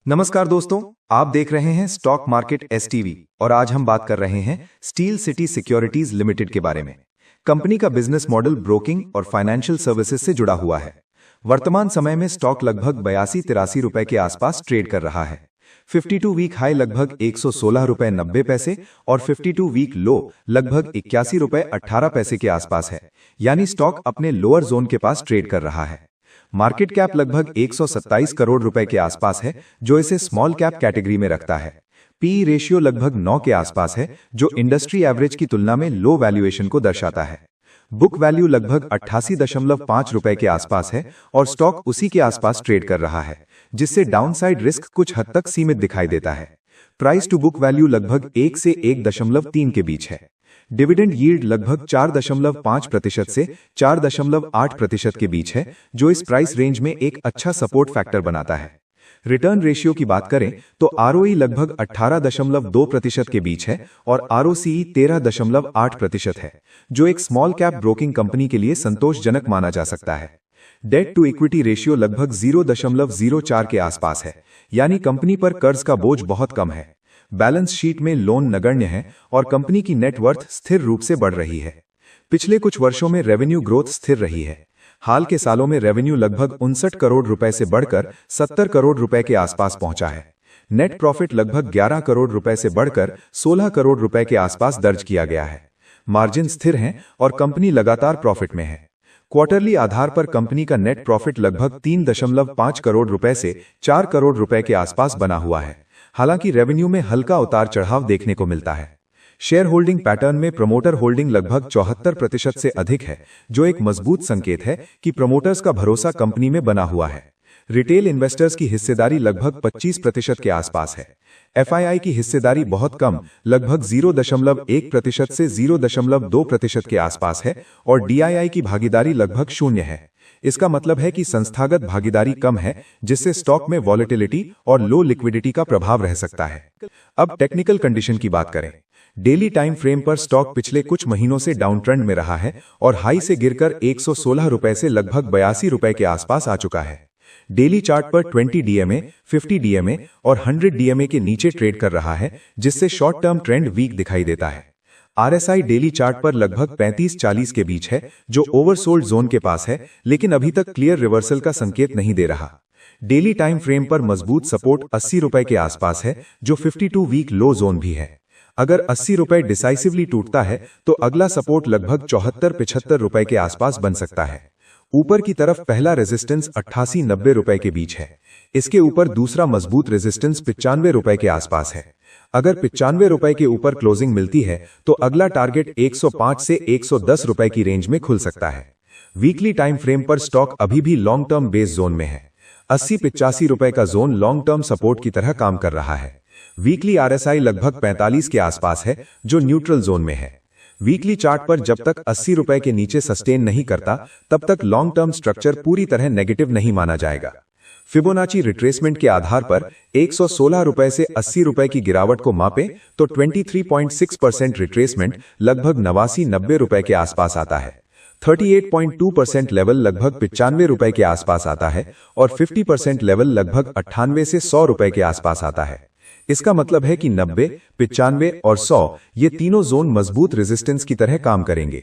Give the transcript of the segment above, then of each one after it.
नमस्कार दोस्तों, आप देख रहे हैं स्टॉक मार्केट एसटीवी और आज हम बात कर रहे हैं स्टील सिटी सिक्योरिटीज लिमिटेड के बारे में। कंपनी का बिजनेस मॉडल ब्रोकिंग और फाइनेंशियल सर्विसेज से जुड़ा हुआ है। वर्तमान समय में स्टॉक लगभग 82-83 रुपए के आसपास ट्रेड कर रहा है। 52 वीक हाई लगभग 116 रुपए 90 पैसे और 52 वीक लो लगभग 81 रुपए 18 पैसे के आसपास है, यानी स्टॉक अपने लोअर जोन के पास ट्रेड कर रहा है। मार्केट कैप लगभग 127 करोड़ रुपए के आसपास है, जो इसे स्मॉल कैप कैटेगरी में रखता है। पीई रेशियो लगभग 9 के आसपास है, जो इंडस्ट्री एवरेज की तुलना में लो वैल्यूएशन को दर्शाता है। बुक वैल्यू लगभग 88.5 रुपए के आसपास है और स्टॉक उसी के आसपास ट्रेड कर रहा है, जिससे डाउनसाइड रिस्क कुछ हद तक सीमित दिखाई देता है। प्राइस टू बुक वैल्यू लगभग 1 से 1.3 के बीच है। डिविडेंड यील्ड लगभग 4.5% से 4.8% के बीच है, जो इस प्राइस रेंज में एक अच्छा सपोर्ट फैक्टर बनाता है। रिटर्न रेशियो की बात करें तो आरओई लगभग 18.2% के बीच है और आरओसीई 13.8% है, जो एक स्मॉल कैप ब्रोकिंग कंपनी के लिए संतोषजनक माना जा सकता है। डेट टू इक्विटी रेशियो लगभग 0.04 के आसपास है, यानी कंपनी पर कर्ज का बोझ बहुत कम है। बैलेंस शीट में लोन नगण्य है और कंपनी की नेट वर्थ स्थिर रूप से बढ़ रही है। पिछले कुछ वर्षों में रेवेन्यू ग्रोथ स्थिर रही है। हाल के सालों में रेवेन्यू लगभग 59 करोड़ रुपए से बढ़कर 70 करोड़ रुपए के आसपास पहुंचा है। नेट प्रॉफिट लगभग 11 करोड़ रुपए से बढ़कर 16 करोड़ रुपए के आसपास दर्ज किया गया है। मार्जिन स्थिर हैं और कंपनी लगातार प्रॉफिट में है। क्वार्टरली आधार पर कंपनी का नेट प्रॉफिट लगभग 3.5 करोड़ रुपए से 4 करोड़ रुपए के आसपास बना हुआ है। हालांकि रेवेन्यू में हल्का उतार चढ़ाव देखने को मिलता है। शेयर होल्डिंग पैटर्न में प्रमोटर होल्डिंग लगभग 74% से अधिक है, जो एक मजबूत संकेत है कि प्रमोटर्स का भरोसा कंपनी में बना हुआ है। रिटेल इन्वेस्टर्स की हिस्सेदारी लगभग 25% के आसपास है। एफआईआई की हिस्सेदारी बहुत कम, लगभग 0.1% से 0.2% के आसपास है और डीआईआई की भागीदारी लगभग 0 है। इसका मतलब है कि संस्थागत भागीदारी कम है, जिससे स्टॉक में वॉलेटिलिटी और लो लिक्विडिटी का प्रभाव रह सकता है। अब टेक्निकल कंडीशन की बात करें। डेली टाइम फ्रेम पर स्टॉक पिछले कुछ महीनों से डाउन ट्रेंड में रहा है और हाई से गिरकर 116 रुपए से लगभग 82 रुपए के आसपास आ चुका है। डेली चार्ट पर 20 डीएमए, 50 डीएमए और 100 डीएमए के नीचे ट्रेड कर रहा है, जिससे शॉर्ट टर्म ट्रेंड वीक दिखाई देता है। आरएसआई डेली चार्ट पर लगभग 35-40 के बीच है, जो ओवरसोल्ड जोन के पास है, लेकिन अभी तक क्लियर रिवर्सल का संकेत नहीं दे रहा। डेली टाइम फ्रेम पर मजबूत सपोर्ट 80 रुपए के आसपास है, जो 52 वीक लो जोन भी है। अगर 80 रुपए डिसाइसिवली टूटता है तो अगला सपोर्ट लगभग 74-75 रुपए के आसपास बन सकता है। ऊपर की तरफ पहला रेजिस्टेंस 88-90 रुपए के बीच है। इसके ऊपर दूसरा मजबूत रेजिस्टेंस 95 रुपए के आसपास है। अगर 95 रुपए के ऊपर क्लोजिंग मिलती है तो अगला टारगेट 105 से 110 रुपए की रेंज में खुल सकता है। वीकली टाइम फ्रेम पर स्टॉक अभी भी लॉन्ग टर्म बेस जोन में है। 80-85 रुपए का जोन लॉन्ग टर्म सपोर्ट की तरह काम कर रहा है। वीकली आरएसआई लगभग 45 के आसपास है, जो न्यूट्रल जोन में है। वीकली चार्ट पर जब तक 80 रुपए के नीचे सस्टेन नहीं करता, तब तक लॉन्ग टर्म स्ट्रक्चर पूरी तरह नेगेटिव नहीं माना जाएगा। फिबोनाची रिट्रेसमेंट के आधार पर 116 रुपए से 80 रुपए की गिरावट को मापें तो 23.6% रिट्रेसमेंट लगभग 89-90 रुपए के आसपास आता है। 38.2% लेवल लगभग 95 रुपए के आसपास आता है और 50% लेवल लगभग 98 से 100 रुपए के आसपास आता है। इसका मतलब है कि 90, 95 और 100 ये तीनों जोन मजबूत रेजिस्टेंस की तरह काम करेंगे।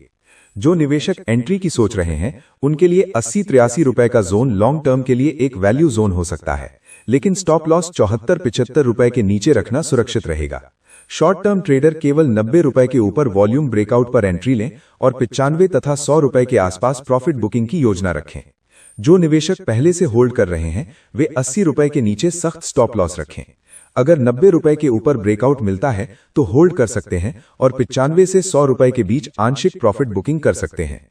जो निवेशक एंट्री की सोच रहे हैं, उनके लिए 80-83 रुपए का जोन लॉन्ग टर्म के लिए एक वैल्यू जोन हो सकता है, लेकिन स्टॉप लॉस 74-75 रुपए के नीचे रखना सुरक्षित रहेगा। शॉर्ट टर्म ट्रेडर केवल 90 रुपए के ऊपर वॉल्यूम ब्रेकआउट पर एंट्री लें और 95 तथा 100 रुपए के आसपास प्रॉफिट बुकिंग की योजना रखें। जो निवेशक पहले से होल्ड कर रहे हैं, वे 80 रुपए के नीचे सख्त स्टॉप लॉस रखें। अगर 90 रुपए के ऊपर ब्रेकआउट मिलता है तो होल्ड कर सकते हैं और 95 से 100 रुपए के बीच आंशिक प्रॉफिट बुकिंग कर सकते हैं।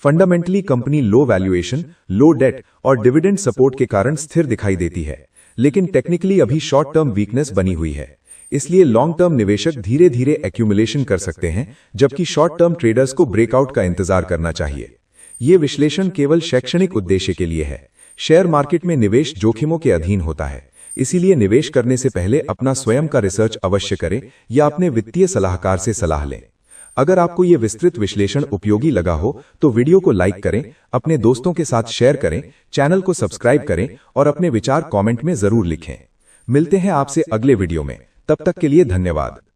फंडामेंटली कंपनी लो वैल्यूएशन, लो डेट और डिविडेंड सपोर्ट के कारण स्थिर दिखाई देती है, लेकिन टेक्निकली अभी शॉर्ट टर्म वीकनेस बनी हुई है। इसलिए लॉन्ग टर्म निवेशक धीरे धीरे एक्यूमुलेशन कर सकते हैं, जबकि शॉर्ट टर्म ट्रेडर्स को ब्रेकआउट का इंतजार करना चाहिए। ये विश्लेषण केवल शैक्षणिक उद्देश्य के लिए है। शेयर मार्केट में निवेश जोखिमों के अधीन होता है, इसीलिए निवेश करने से पहले अपना स्वयं का रिसर्च अवश्य करें या अपने वित्तीय सलाहकार से सलाह लें। अगर आपको ये विस्तृत विश्लेषण उपयोगी लगा हो तो वीडियो को लाइक करें, अपने दोस्तों के साथ शेयर करें, चैनल को सब्सक्राइब करें और अपने विचार कमेंट में जरूर लिखें। मिलते हैं आपसे अगले वीडियो में, तब तक के लिए धन्यवाद।